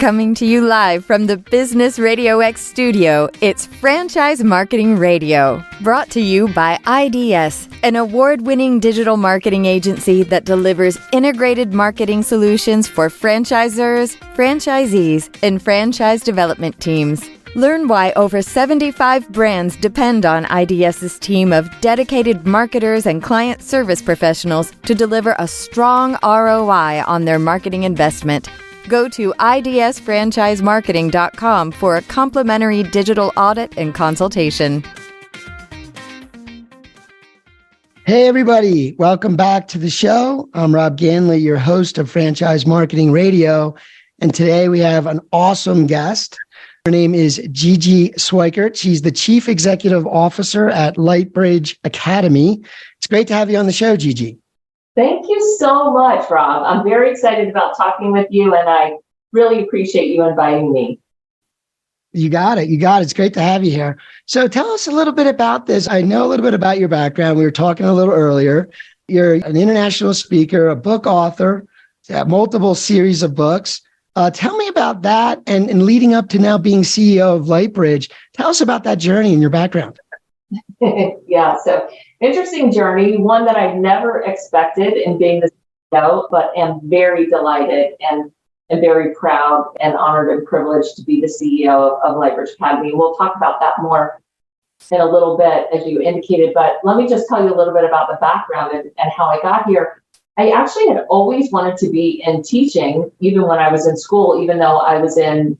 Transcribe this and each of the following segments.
Coming to you live from the Business RadioX studio, it's Franchise Marketing Radio, brought to you by IDS, an award-winning digital marketing agency that delivers integrated marketing solutions for franchisors, franchisees, and franchise development teams. Learn why over 75 brands depend on IDS's team of dedicated marketers and client service professionals to deliver a strong ROI on their marketing investment. Go to idsfranchisemarketing.com for a complimentary digital audit and consultation. Hey, everybody. Welcome back to the show. I'm Rob Ganley, your host of Franchise Marketing Radio. And today we have an awesome guest. Her name is Gigi Schweikert. She's the Chief Executive Officer at Lightbridge Academy. It's great to have you on the show, Gigi. Thank you so much, Rob. I'm very excited about talking with you, and I really appreciate you inviting me. You got it. It's great to have you here. So tell us a little bit about this. I know a little bit about your background. We were talking a little earlier. You're an international speaker, a book author, multiple series of books. Tell me about that and leading up to now being CEO of Lightbridge. Tell us about that journey and your background. Yeah, so interesting journey, one that I never expected in being the CEO, but am very delighted and very proud and honored and privileged to be the CEO of Lightbridge Academy. We'll talk about that more in a little bit, as you indicated, but let me just tell you a little bit about the background and how I got here. I actually had always wanted to be in teaching, even when I was in school, even though I was in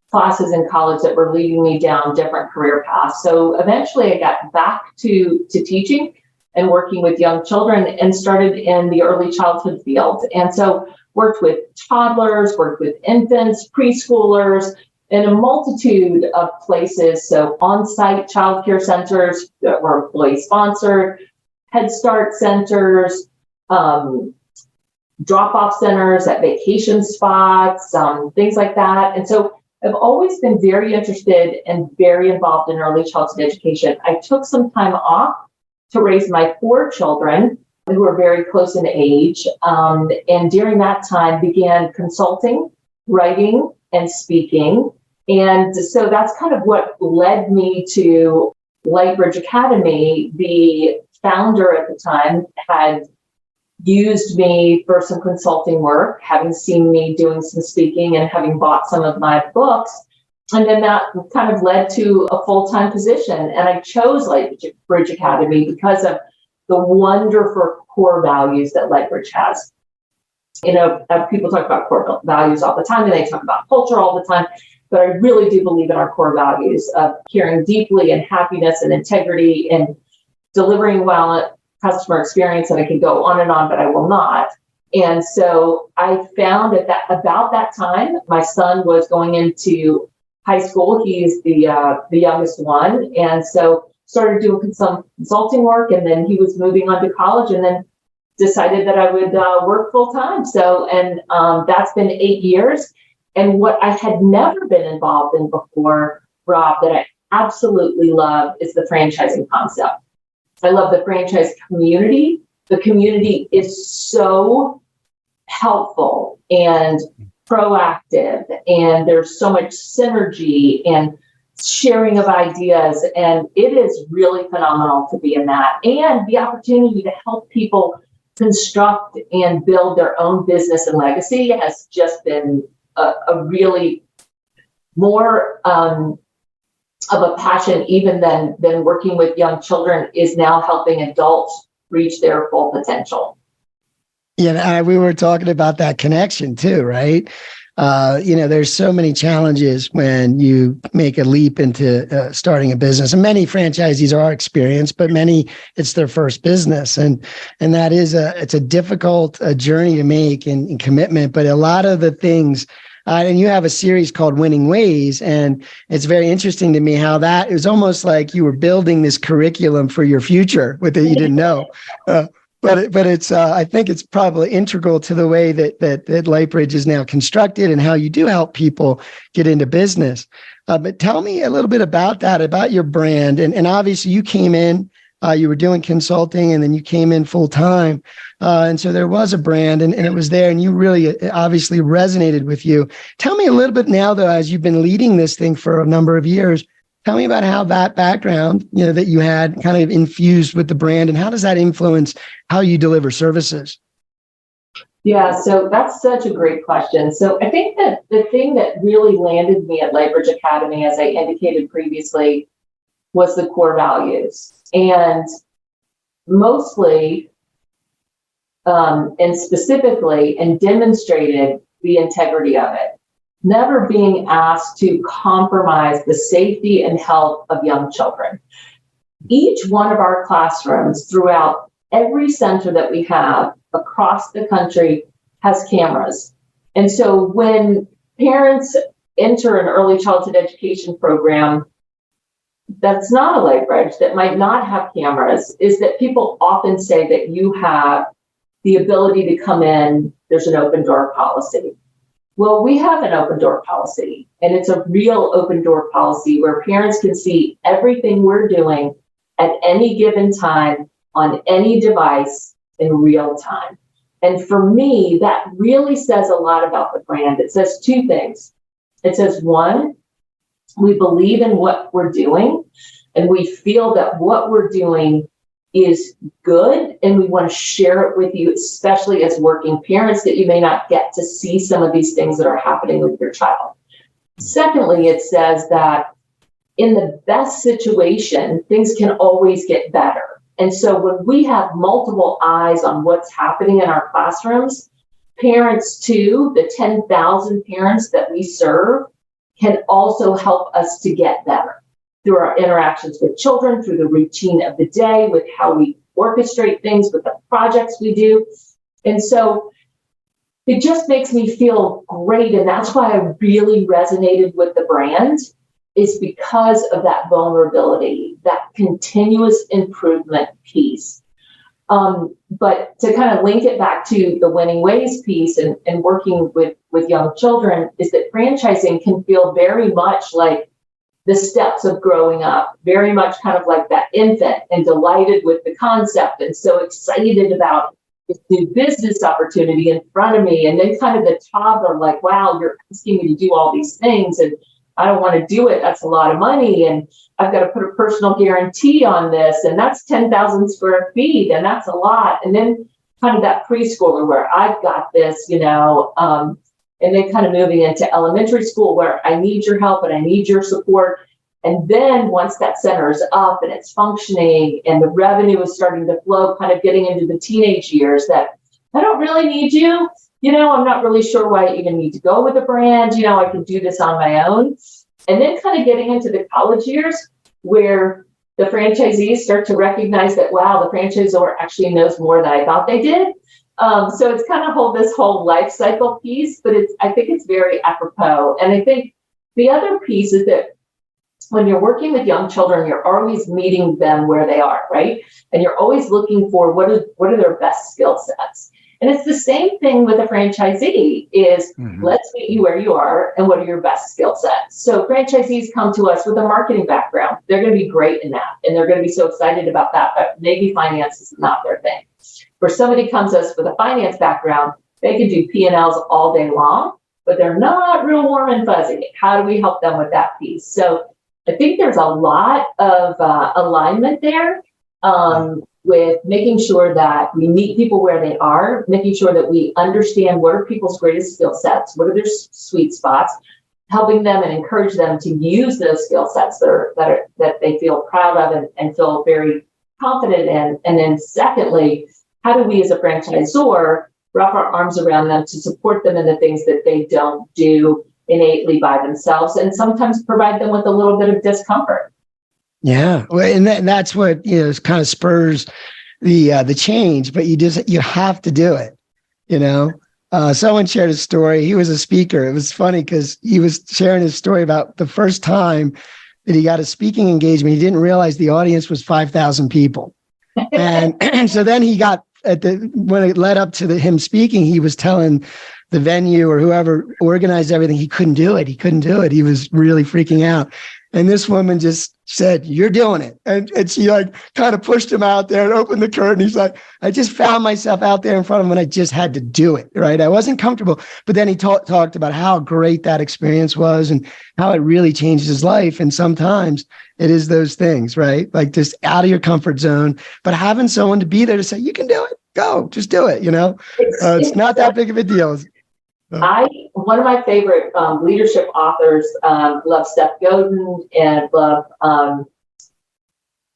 classes in college that were leading me down different career paths. So eventually I got back to teaching and working with young children and started in the early childhood field. And so worked with toddlers, worked with infants, preschoolers, in a multitude of places. So on-site childcare centers that were employee-sponsored, Head Start centers, drop-off centers at vacation spots, things like that. And so I've always been very interested and very involved in early childhood education. I took some time off to raise my 4 children who were very close in age. And during that time began consulting, writing, and speaking. And so that's kind of what led me to Lightbridge Academy. The founder at the time had used me for some consulting work, having seen me doing some speaking and having bought some of my books. And then that kind of led to a full-time position. And I chose Lightbridge Academy because of the wonderful core values that Lightbridge has. You know, people talk about core values all the time, and they talk about culture all the time. But I really do believe in our core values of caring deeply and happiness and integrity and delivering well customer experience, and I could go on and on, but I will not. And so I found about that time, my son was going into high school. He's the youngest one. And so started doing some consulting work, and then he was moving on to college, and then decided that I would work full time. So, and that's been 8 years. And what I had never been involved in before, Rob, that I absolutely love is the franchising concept. I love the franchise community. The community is so helpful and proactive, and there's so much synergy and sharing of ideas, and it is really phenomenal to be in that. And the opportunity to help people construct and build their own business and legacy has just been a really more of a passion even than working with young children, is now helping adults reach their full potential. Yeah, we were talking about that connection too, right? There's so many challenges when you make a leap into starting a business, and many franchisees are experienced, but many it's their first business, and that is it's a difficult journey to make and commitment. But a lot of the things. And you have a series called Winning Ways, and it's very interesting to me how that is almost like you were building this curriculum for your future with it you didn't know. But it's I think it's probably integral to the way that Lightbridge is now constructed and how you do help people get into business. But tell me a little bit about that, about your brand. And obviously you came in You were doing consulting, and then you came in full time. And so there was a brand, and it was there, and you really obviously resonated with you. Tell me a little bit now, though, as you've been leading this thing for a number of years, tell me about how that background, that you had kind of infused with the brand, and how does that influence how you deliver services? Yeah, so that's such a great question. So I think that the thing that really landed me at Lightbridge Academy, as I indicated previously, was the core values. And mostly, and specifically, and demonstrated the integrity of it. Never being asked to compromise the safety and health of young children. Each one of our classrooms throughout every center that we have across the country has cameras. And so when parents enter an early childhood education program that's not a Lightbridge, that might not have cameras, is that people often say that you have the ability to come in, there's an open door policy. Well, we have an open door policy, and it's a real open door policy where parents can see everything we're doing at any given time on any device in real time. And for me, that really says a lot about the brand. It says two things. It says, one, we believe in what we're doing, and we feel that what we're doing is good, and we want to share it with you, especially as working parents, that you may not get to see some of these things that are happening with your child. Secondly, it says that in the best situation, things can always get better. And so when we have multiple eyes on what's happening in our classrooms, parents too, the 10,000 parents that we serve, can also help us to get better through our interactions with children, through the routine of the day, with how we orchestrate things, with the projects we do. And so it just makes me feel great. And that's why I really resonated with the brand, is because of that vulnerability, that continuous improvement piece. But to kind of link it back to the winning ways piece and working with young children, is that franchising can feel very much like the steps of growing up, very much kind of like that infant, and delighted with the concept and so excited about this new business opportunity in front of me. And then kind of the toddler, like, wow, you're asking me to do all these things, and I don't want to do it. That's a lot of money. And I've got to put a personal guarantee on this. And that's 10,000 square feet. And that's a lot. And then kind of that preschooler where I've got this, and then kind of moving into elementary school where I need your help and I need your support. And then once that center is up and it's functioning and the revenue is starting to flow, kind of getting into the teenage years, that I don't really need you. I'm not really sure why I even need to go with a brand. I can do this on my own. And then kind of getting into the college years where the franchisees start to recognize that, wow, the franchisor actually knows more than I thought they did. So it's kind of this whole life cycle piece, but I think it's very apropos. And I think the other piece is that when you're working with young children, you're always meeting them where they are, right? And you're always looking for what are their best skill sets. And it's the same thing with a franchisee is let's meet you where you are and what are your best skill sets. So franchisees come to us with a marketing background. They're going to be great in that. And they're going to be so excited about that, but maybe finance is not their thing. Where somebody comes to us with a finance background, they can do P&Ls all day long, but they're not real warm and fuzzy. How do we help them with that piece? So I think there's a lot of alignment there. With making sure that we meet people where they are, making sure that we understand what are people's greatest skill sets, what are their sweet spots, helping them and encourage them to use those skill sets that they feel proud of and feel very confident in. And then secondly, how do we as a franchisor wrap our arms around them to support them in the things that they don't do innately by themselves, and sometimes provide them with a little bit of discomfort. Yeah, well, and that's what kind of spurs the change. But you have to do it. Someone shared a story. He was a speaker. It was funny because he was sharing his story about the first time that he got a speaking engagement. He didn't realize the audience was 5,000 people, and so then he got when it led up to him speaking, he was telling the venue or whoever organized everything he couldn't do it. He was really freaking out. And this woman just said, "You're doing it." And she like kind of pushed him out there and opened the curtain. He's like, I just found myself out there in front of him and I just had to do it. Right. I wasn't comfortable. But then he talked about how great that experience was and how it really changed his life. And sometimes it is those things, right? Like just out of your comfort zone, but having someone to be there to say, you can do it. Go, just do it. It's not that big of a deal. One of my favorite leadership authors, love Seth Godin and love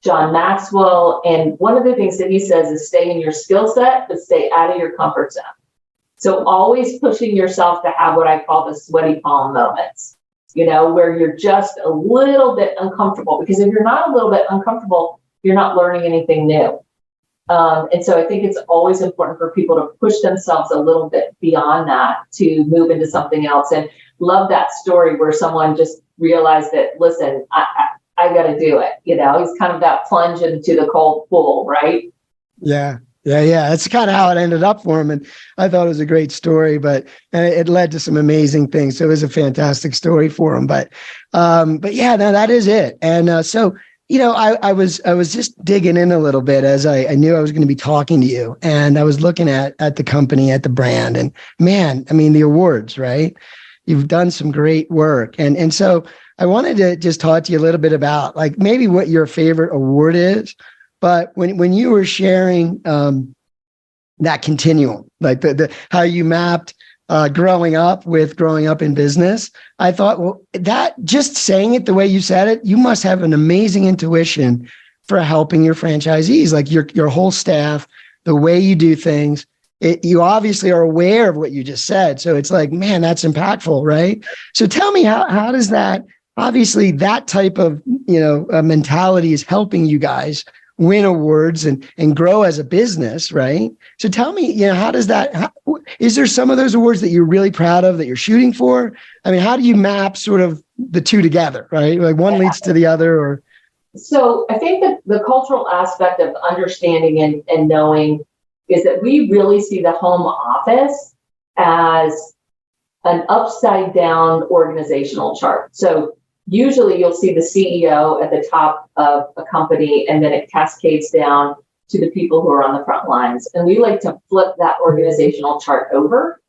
John Maxwell. And one of the things that he says is stay in your skill set, but stay out of your comfort zone. So always pushing yourself to have what I call the sweaty palm moments, where you're just a little bit uncomfortable. Because if you're not a little bit uncomfortable, you're not learning anything new. And so I think it's always important for people to push themselves a little bit beyond that to move into something else. And love that story where someone just realized that, listen, I got to do it. He's kind of that plunge into the cold pool, right? Yeah. That's kind of how it ended up for him. And I thought it was a great story, but it led to some amazing things. So it was a fantastic story for him. But yeah, no, that is it. And so I was just digging in a little bit as I knew I was going to be talking to you, and I was looking at the company, at the brand, and man, I mean, the awards, right? You've done some great work. And so I wanted to just talk to you a little bit about like maybe what your favorite award is, but when you were sharing that continuum, like the how you mapped growing up in business, I thought, well, that just saying it the way you said it, you must have an amazing intuition for helping your franchisees, like your whole staff, the way you do things. You obviously are aware of what you just said. So it's like, man, that's impactful, right? So tell me, how does that, obviously that type of, mentality is helping you guys win awards and grow as a business, right? So tell me, how does that, is there some of those awards that you're really proud of that you're shooting for? I mean, how do you map sort of the two together, right? Like one leads to the other, or? So I think that the cultural aspect of understanding and knowing is that we really see the home office as an upside down organizational chart. So usually you'll see the CEO at the top of a company, and then it cascades down to the people who are on the front lines. And we like to flip that organizational chart over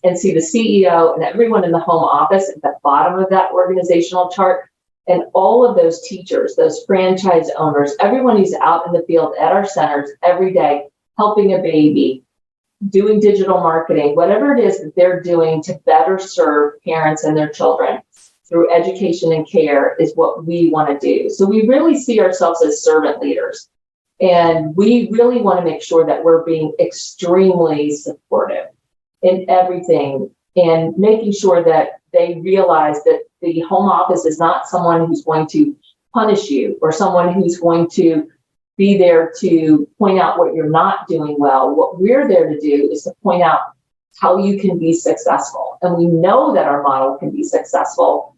and see the CEO and everyone in the home office at the bottom of that organizational chart. And all of those teachers, those franchise owners, everyone who's out in the field at our centers every day, helping a baby, doing digital marketing, whatever it is that they're doing to better serve parents and their children through education and care is what we want to do. So we really see ourselves as servant leaders. And we really want to make sure that we're being extremely supportive in everything and making sure that they realize that the home office is not someone who's going to punish you or someone who's going to be there to point out what you're not doing well. What we're there to do is to point out how you can be successful. And we know that our model can be successful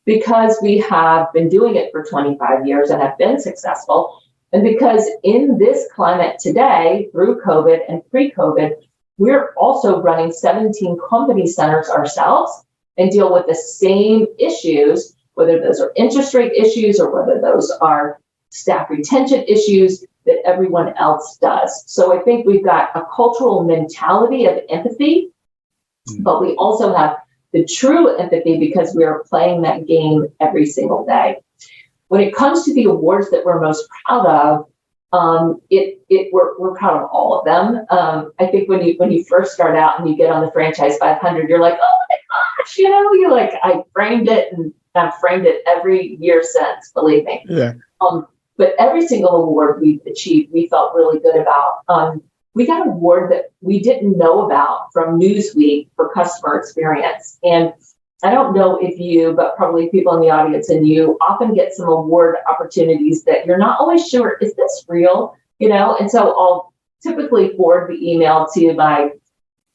because we have been doing it for 25 years and have been successful. And because in this climate today, through COVID and pre-COVID, we're also running 17 company centers ourselves and deal with the same issues, whether those are interest rate issues or whether those are staff retention issues that everyone else does. So I think we've got a cultural mentality of empathy, but we also have the true empathy because we are playing that game every single day. When it comes to the awards that we're most proud of, we're proud of all of them. I think when you first start out and you get on the Franchise 500, you're like, oh my gosh, you're like, I framed it and I've framed it every year since, believe me. Yeah. But every single award we've achieved, we felt really good about. We got an award that we didn't know about from Newsweek for customer experience. And I don't know if you, but probably people in the audience and you often get some award opportunities that you're not always sure, is this real? And so I'll typically forward the email to my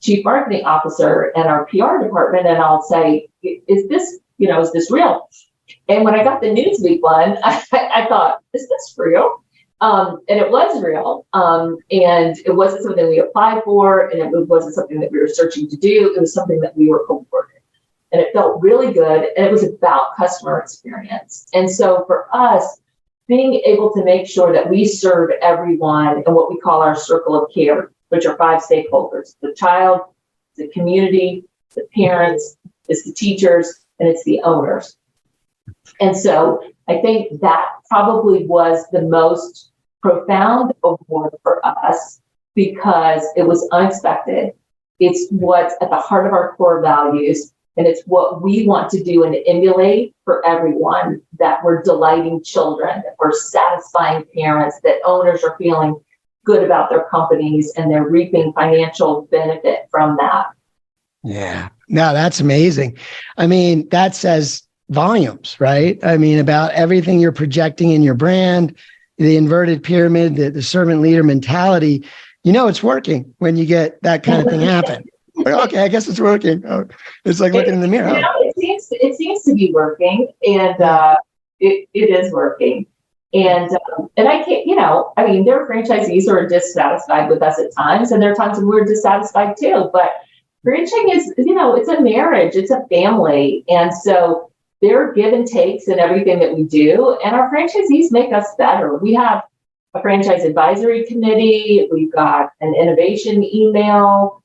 chief marketing officer and our PR department, and I'll say, is this real? And when I got the Newsweek one, I thought, is this real? And it was real. And it wasn't something we applied for, and it wasn't something that we were searching to do. It was something that we were awarded. and it felt really good, and it was about customer experience. And so for us, being able to make sure that we serve everyone in what we call our circle of care, which are 5 stakeholders: the child, the community, the parents, it's the teachers, and it's the owners. And so I think that probably was the most profound award for us because it was unexpected. It's what's at the heart of our core values, and it's what we want to do and emulate for everyone, that we're delighting children, that we're satisfying parents, that owners are feeling good about their companies and they're reaping financial benefit from that. Yeah, no, that's amazing. I mean, that says volumes, right? I mean, about everything you're projecting in your brand, the inverted pyramid, the servant leader mentality. You know, it's working when you get that kind of thing happen. Okay, I guess it's working. Oh, it's like looking in the mirror. You know, it seems to be working, and it is working. And I can't, you know, I mean, there are franchisees who are dissatisfied with us at times, and there are times when we're dissatisfied too. But franchising is, you know, it's a marriage, it's a family, and so there are give and takes in everything that we do, and our franchisees make us better. We have a franchise advisory committee. We've got an innovation email.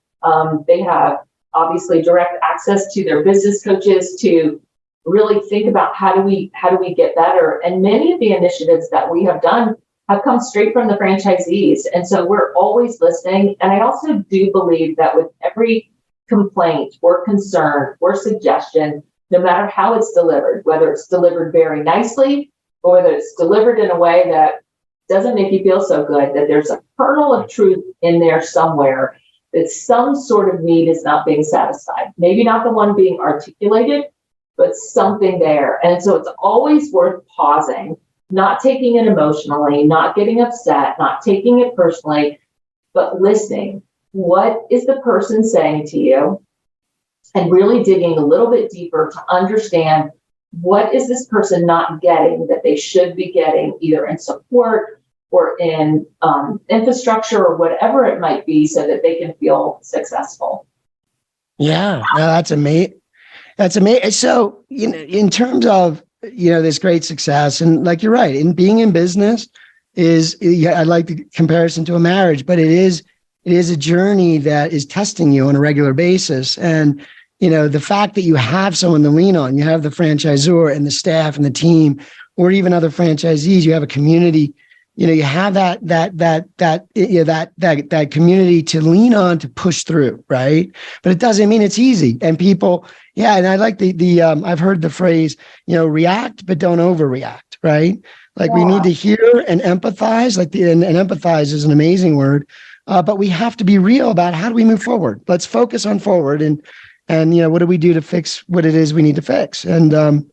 They have obviously direct access to their business coaches to really think about how do we get better. And many of the initiatives that we have done have come straight from the franchisees. And so we're always listening. And I also do believe that with every complaint or concern or suggestion, no matter how it's delivered, whether it's delivered very nicely or whether it's delivered in a way that doesn't make you feel so good, that there's a kernel of truth in there somewhere, that some sort of need is not being satisfied. Maybe not the one being articulated, but something there. And so it's always worth pausing, not taking it emotionally, not getting upset, not taking it personally, but listening. What is the person saying to you? And really digging a little bit deeper to understand what is this person not getting that they should be getting, either in support or in infrastructure or whatever it might be, so that they can feel successful. Yeah, no, that's amazing. That's amazing. So, you know, in terms of, you know, this great success, and like you're right, in being in business is, I like the comparison to a marriage, but it is a journey that is testing you on a regular basis. And, you know, the fact that you have someone to lean on, you have the franchisor and the staff and the team, or even other franchisees, you have a community, you know, you have that community to lean on, to push through, right? But it doesn't mean it's easy. And people, yeah, and I like the I've heard the phrase, you know, react, but don't overreact, right? Like we need to hear and empathize, and empathize is an amazing word, but we have to be real about how do we move forward. Let's focus on forward, and you know, what do we do to fix what it is we need to fix? And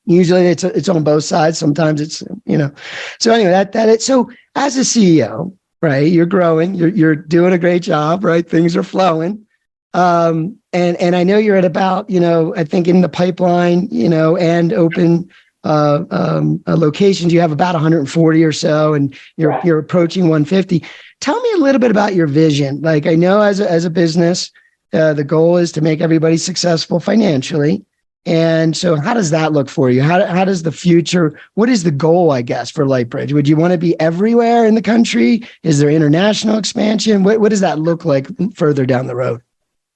usually it's on both sides. Sometimes it's, you know, so anyway, so as a CEO, right, you're growing, you're doing a great job, right? Things are flowing. And I know you're at about, you know, I think in the pipeline, you know, and open locations, you have about 140 or so, and you're approaching 150. Tell me a little bit about your vision. Like, I know as a business, the goal is to make everybody successful financially. And so how does that look for you? How does the future, what is the goal, I guess, for Lightbridge? Would you want to be everywhere in the country? Is there international expansion? What does that look like further down the road?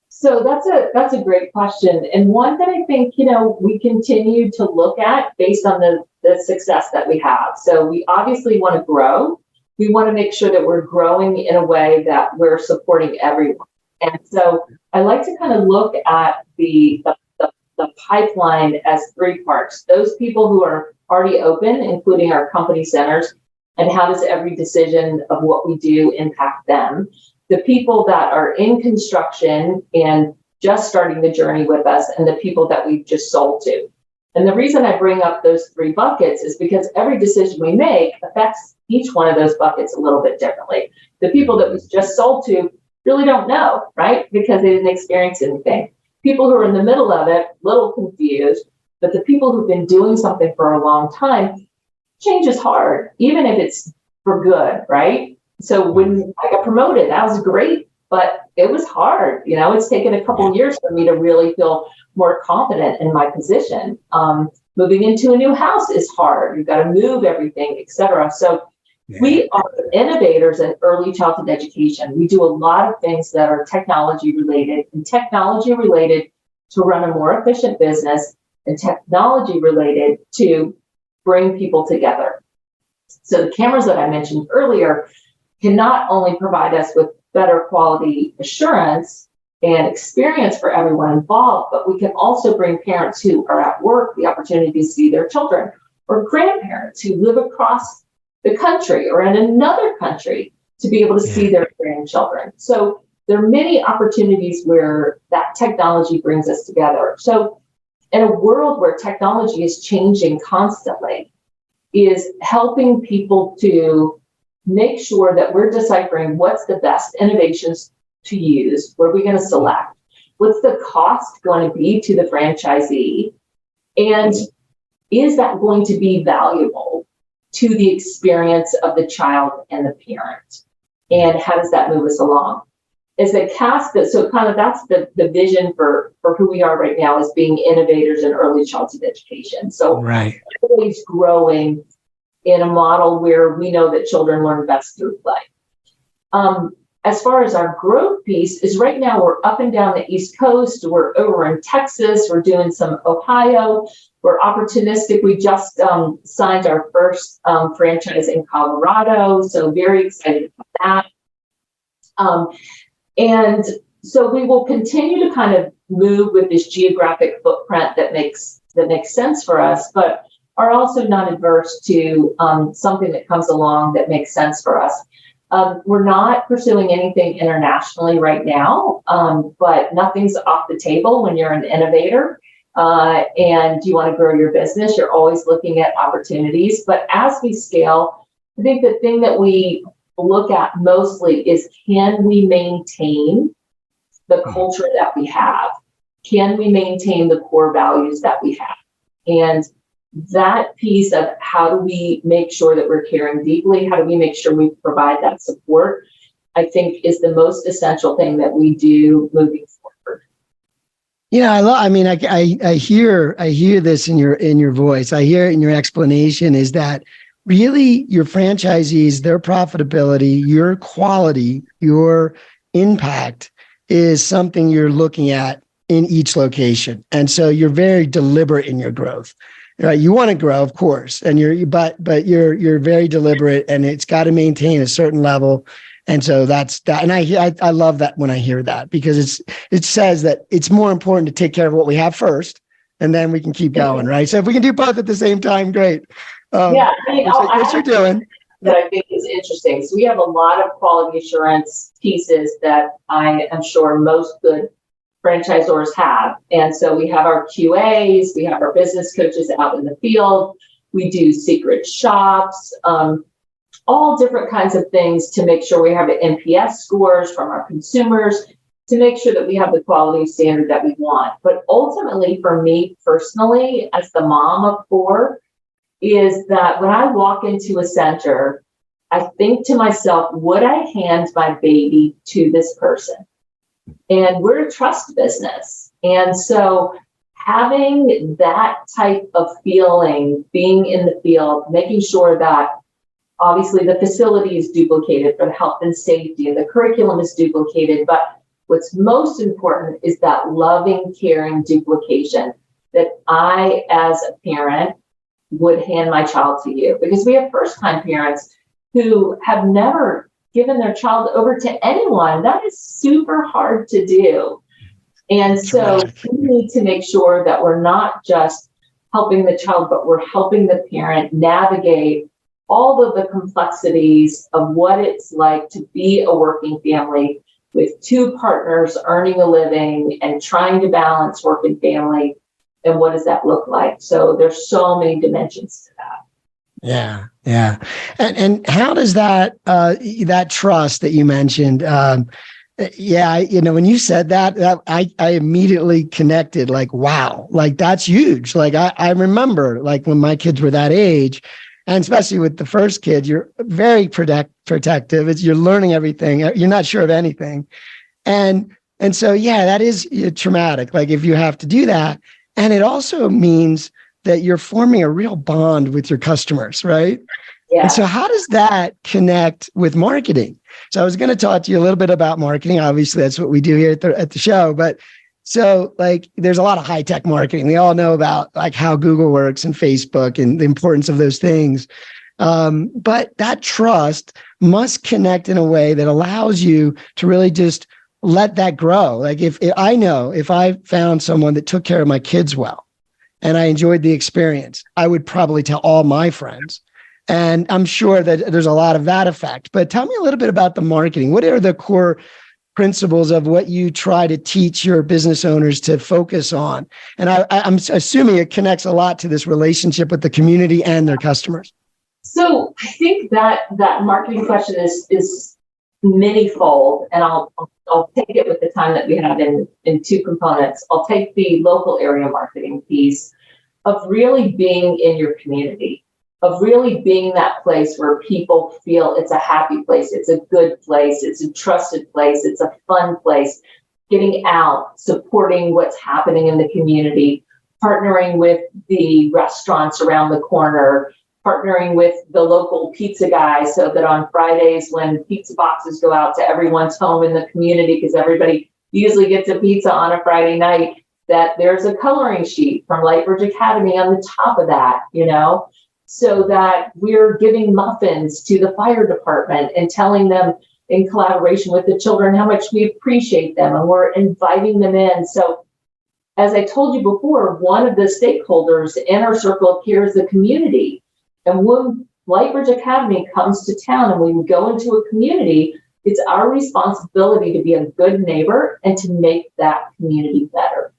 So that's a great question, and one that I think, you know, we continue to look at based on the success that we have. So we obviously want to grow. We want to make sure that we're growing in a way that we're supporting everyone. And so I like to kind of look at the pipeline as 3 parts. Those people who are already open, including our company centers, and how does every decision of what we do impact them? The people that are in construction and just starting the journey with us, and the people that we've just sold to. And the reason I bring up those 3 buckets is because every decision we make affects each one of those buckets a little bit differently. The people that we've just sold to really don't know, right? Because they didn't experience anything. People who are in the middle of it, a little confused, but the people who've been doing something for a long time, change is hard, even if it's for good, right? So when I got promoted, that was great but it was hard. It's taken a couple of years for me to really feel more confident in my position. Moving into a new house is hard. You've got to move everything, et cetera. So we are innovators in early childhood education. We do a lot of things that are technology related, and technology related to run a more efficient business, and technology related to bring people together. So the cameras that I mentioned earlier can not only provide us with better quality assurance and experience for everyone involved, but we can also bring parents who are at work the opportunity to see their children, or grandparents who live across the country or in another country to be able to see their grandchildren. So there are many opportunities where that technology brings us together. So in a world where technology is changing constantly, is helping people to make sure that we're deciphering what's the best innovations to use, what are we going to select, what's the cost going to be to the franchisee, and is that going to be valuable to the experience of the child and the parent, and how does that move us along? Is the cast that, so kind of that's the vision for who we are right now, as being innovators in early childhood education. So always growing in a model where we know that children learn best through play. As far as our growth piece is, right now we're up and down the East Coast. We're over in Texas. We're doing some Ohio. We're opportunistic. We just signed our first franchise in Colorado. So very excited about that. And so we will continue to kind of move with this geographic footprint that makes sense for us, but are also not adverse to something that comes along that makes sense for us. We're not pursuing anything internationally right now, but nothing's off the table when you're an innovator and you want to grow your business. You're always looking at opportunities. But as we scale, I think the thing that we look at mostly is, can we maintain the culture that we have? Can we maintain the core values that we have? And that piece of how do we make sure that we're caring deeply? How do we make sure we provide that support? I think is the most essential thing that we do moving forward. I hear this in your voice. I hear it in your explanation, is that really your franchisees, their profitability, your quality, your impact is something you're looking at in each location. And so you're very deliberate in your growth. Right? You want to grow, of course, and but you're very deliberate, and it's got to maintain a certain level. And so that's that. And I love that when I hear that, because it says that it's more important to take care of what we have first, and then we can keep going, right? So if we can do both at the same time, great. What you're doing. That I think is interesting. So we have a lot of quality assurance pieces that I am sure most good franchisors have. And so we have our QAs, we have our business coaches out in the field, we do secret shops, all different kinds of things to make sure we have the NPS scores from our consumers, to make sure that we have the quality standard that we want. But ultimately, for me personally, as the mom of 4, is that when I walk into a center, I think to myself, would I hand my baby to this person? And we're a trust business. And so having that type of feeling, being in the field, making sure that obviously the facility is duplicated for the health and safety, and the curriculum is duplicated. But what's most important is that loving, caring duplication that I, as a parent, would hand my child to you. Because we have first-time parents who have never given their child over to anyone. That is super hard to do. And so we need to make sure that we're not just helping the child, but we're helping the parent navigate all of the complexities of what it's like to be a working family with 2 partners earning a living and trying to balance work and family. And what does that look like? So there's so many dimensions to that. Yeah. And how does that trust that you mentioned? When you said that I immediately connected, like, wow, like that's huge. Like I remember, like when my kids were that age, and especially with the first kid, you're very protective. You're learning everything. You're not sure of anything. And so, yeah, that is traumatic. Like if you have to do that. And it also means that you're forming a real bond with your customers, right? Yeah. And so how does that connect with marketing? So I was going to talk to you a little bit about marketing. Obviously, that's what we do here at the show. But so like there's a lot of high-tech marketing. We all know about like how Google works and Facebook and the importance of those things. But that trust must connect in a way that allows you to really just let that grow. Like if I found someone that took care of my kids well and I enjoyed the experience, I would probably tell all my friends. And I'm sure that there's a lot of that effect. But tell me a little bit about the marketing. What are the core principles of what you try to teach your business owners to focus on? And I'm assuming it connects a lot to this relationship with the community and their customers. So I think that marketing question is many-fold, and I'll take it with the time that we have in two components. I'll take the local area marketing piece of really being in your community, of really being that place where people feel it's a happy place, it's a good place, it's a trusted place, it's a fun place, getting out, supporting what's happening in the community, partnering with the restaurants around the corner, partnering with the local pizza guy so that on Fridays when pizza boxes go out to everyone's home in the community, because everybody usually gets a pizza on a Friday night, that there's a coloring sheet from Lightbridge Academy on the top of that, so that we're giving muffins to the fire department and telling them in collaboration with the children how much we appreciate them, and we're inviting them in. So as I told you before, one of the stakeholders in our circle here is the community. And when Lightbridge Academy comes to town and we go into a community, it's our responsibility to be a good neighbor and to make that community better.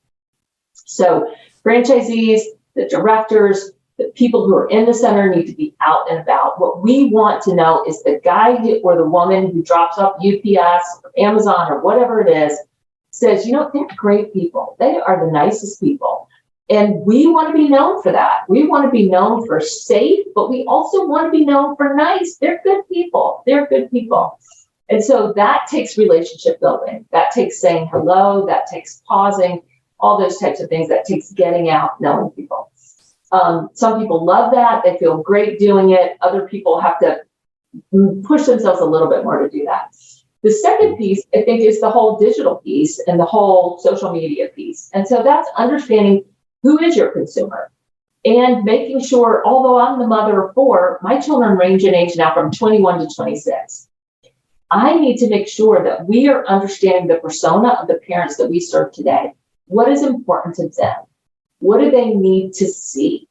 So franchisees, the directors, the people who are in the center need to be out and about. What we want to know is the guy or the woman who drops off UPS or Amazon or whatever it is says, they're great people. They are the nicest people. And we want to be known for that. We want to be known for safe, but we also want to be known for nice. They're good people. They're good people. And so that takes relationship building. That takes saying hello. That takes pausing, all those types of things. That takes getting out, knowing people. Some people love that. They feel great doing it. Other people have to push themselves a little bit more to do that. The second piece, I think, is the whole digital piece and the whole social media piece. And so that's understanding who is your consumer and making sure, although I'm the mother of 4, my children range in age now from 21 to 26. I need to make sure that we are understanding the persona of the parents that we serve today. What is important to them? What do they need to see?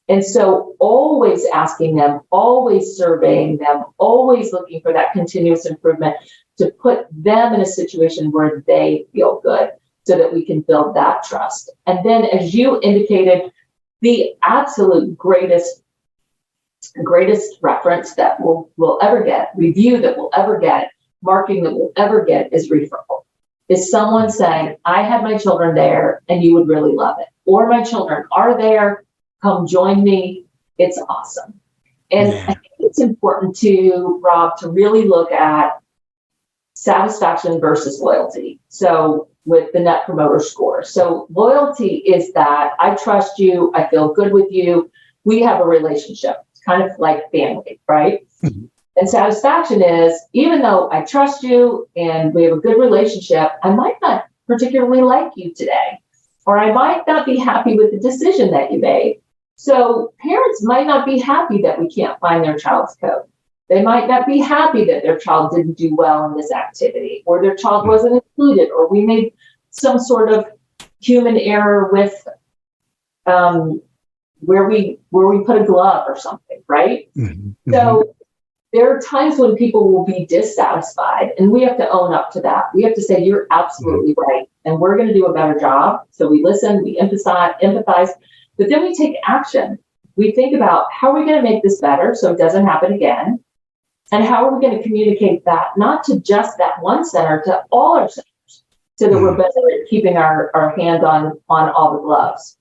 And so always asking them, always surveying them, always looking for that continuous improvement to put them in a situation where they feel good, so that we can build that trust. And then, as you indicated, the absolute greatest reference that we'll ever get, review that we'll ever get, marketing that we'll ever get is referral. Is someone saying, I had my children there and you would really love it. Or my children are there, come join me. It's awesome. And I think it's important to, Rob, to really look at satisfaction versus loyalty. So with the Net Promoter Score. So loyalty is that I trust you, I feel good with you, we have a relationship. It's kind of like family, right? Mm-hmm. And satisfaction is, even though I trust you and we have a good relationship, I might not particularly like you today, or I might not be happy with the decision that you made. So parents might not be happy that we can't find their child's code. They might not be happy that their child didn't do well in this activity, or their child wasn't included, or we made some sort of human error with where we put a glove or something, right? Mm-hmm. So there are times when people will be dissatisfied, and we have to own up to that. We have to say, you're absolutely right, and we're going to do a better job. So we listen, we empathize, but then we take action. We think about, how are we going to make this better so it doesn't happen again? And how are we going to communicate that, not to just that one center, to all our centers, so that we're better at keeping our hand on all the gloves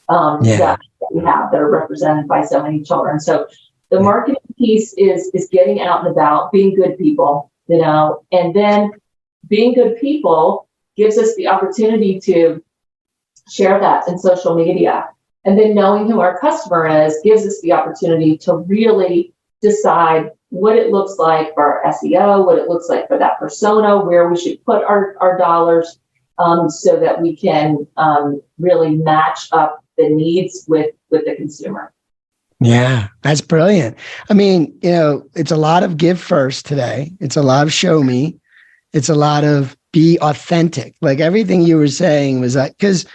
that we have that are represented by so many children. So the marketing piece is getting out and about, being good people, and then being good people gives us the opportunity to share that in social media. And then knowing who our customer is gives us the opportunity to really decide what it looks like for our SEO, what it looks like for that persona, where we should put our dollars, so that we can really match up the needs with the consumer. Yeah, that's brilliant. I mean, it's a lot of give first today. It's a lot of show me. It's a lot of be authentic. Like everything you were saying was that, because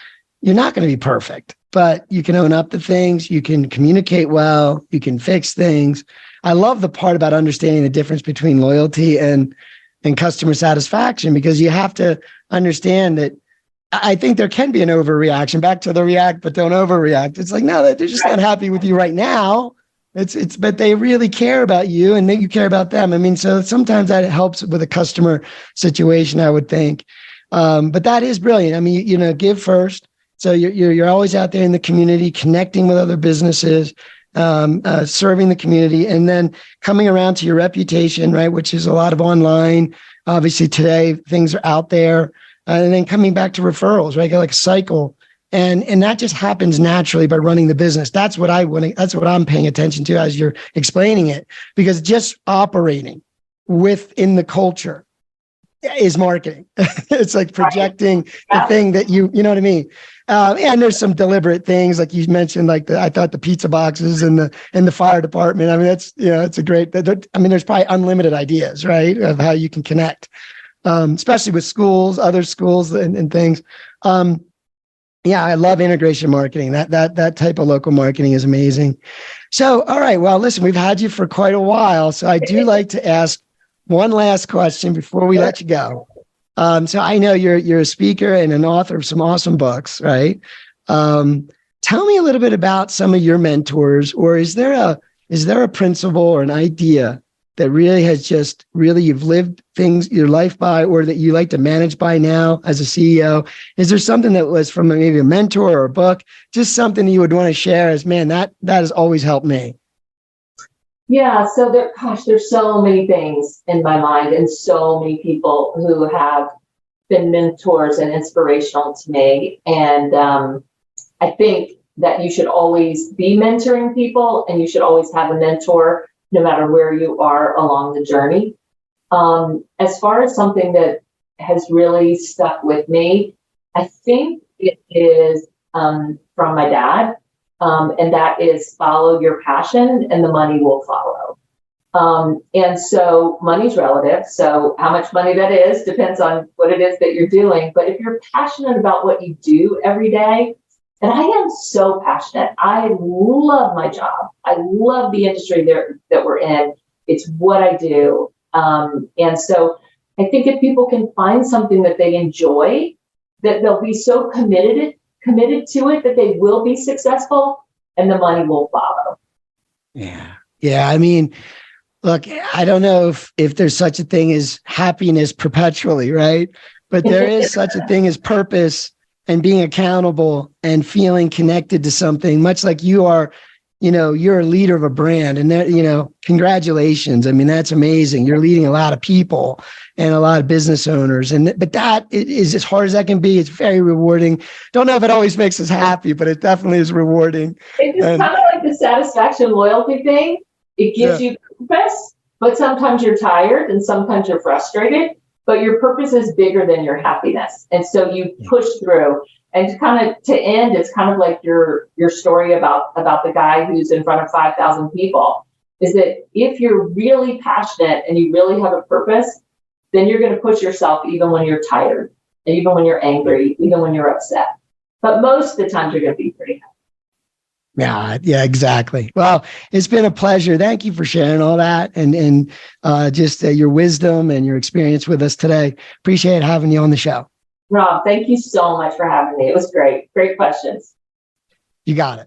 you're not going to be perfect, but you can own up to things. You can communicate well. You can fix things. I love the part about understanding the difference between loyalty and customer satisfaction, because you have to understand that I think there can be an overreaction. Back to the react, but don't overreact. It's like, no, they're just not happy with you right now. But they really care about you, and then you care about them. I mean, so sometimes that helps with a customer situation, I would think. But that is brilliant. I mean, give first. So you're always out there in the community, connecting with other businesses, serving the community, and then coming around to your reputation, right? Which is a lot of online. Obviously today things are out there. And then coming back to referrals, right? Like a cycle. And that just happens naturally by running the business. That's what I'm paying attention to as you're explaining it, because just operating within the culture is marketing. It's like projecting the thing that you know what I mean? And there's some deliberate things, like you mentioned, like I thought the pizza boxes and the fire department. I mean, that's, it's a great, there's probably unlimited ideas, right? Of how you can connect. Especially with schools, other schools and things. Yeah, I love integration marketing. That type of local marketing is amazing. So, all right. Well, listen, we've had you for quite a while. So I do like to ask one last question before we let you go. So I know you're a speaker and an author of some awesome books, right? Tell me a little bit about some of your mentors, or is there a principle or an idea that really you've lived your life by, or that you like to manage by now as a CEO? Is there something that was from maybe a mentor or a book, just something that you would want to share as, man, that has always helped me? Yeah. So there's so many things in my mind, and so many people who have been mentors and inspirational to me. And I think that you should always be mentoring people, and you should always have a mentor, no matter where you are along the journey. As far as something that has really stuck with me, I think it is from my dad, and that is follow your passion and the money will follow. And so money's relative. So how much money that is depends on what it is that you're doing. But if you're passionate about what you do every day, and I am so passionate. I love my job. I love the industry that we're in. It's what I do. And so I think if people can find something that they enjoy, that they'll be so committed to it that they will be successful, and the money will follow. Yeah. Yeah. I mean, look, I don't know if there's such a thing as happiness perpetually, right? But there is such a thing as purpose and being accountable and feeling connected to something, much like you are. You're a leader of a brand, and congratulations. I mean, that's amazing. You're leading a lot of people and a lot of business owners. But that is as hard as that can be. It's very rewarding. Don't know if it always makes us happy, but it definitely is rewarding. It's kind of like the satisfaction loyalty thing. It gives you purpose, but sometimes you're tired and sometimes you're frustrated, but your purpose is bigger than your happiness. And so you push through. And to end, it's kind of like your story about the guy who's in front of 5,000 people, is that if you're really passionate and you really have a purpose, then you're going to push yourself even when you're tired, and even when you're angry, even when you're upset. But most of the time you're going to be pretty happy. Yeah, exactly. Well, it's been a pleasure. Thank you for sharing all that and just your wisdom and your experience with us today. Appreciate having you on the show. Rob, thank you so much for having me. It was great. Great questions. You got it.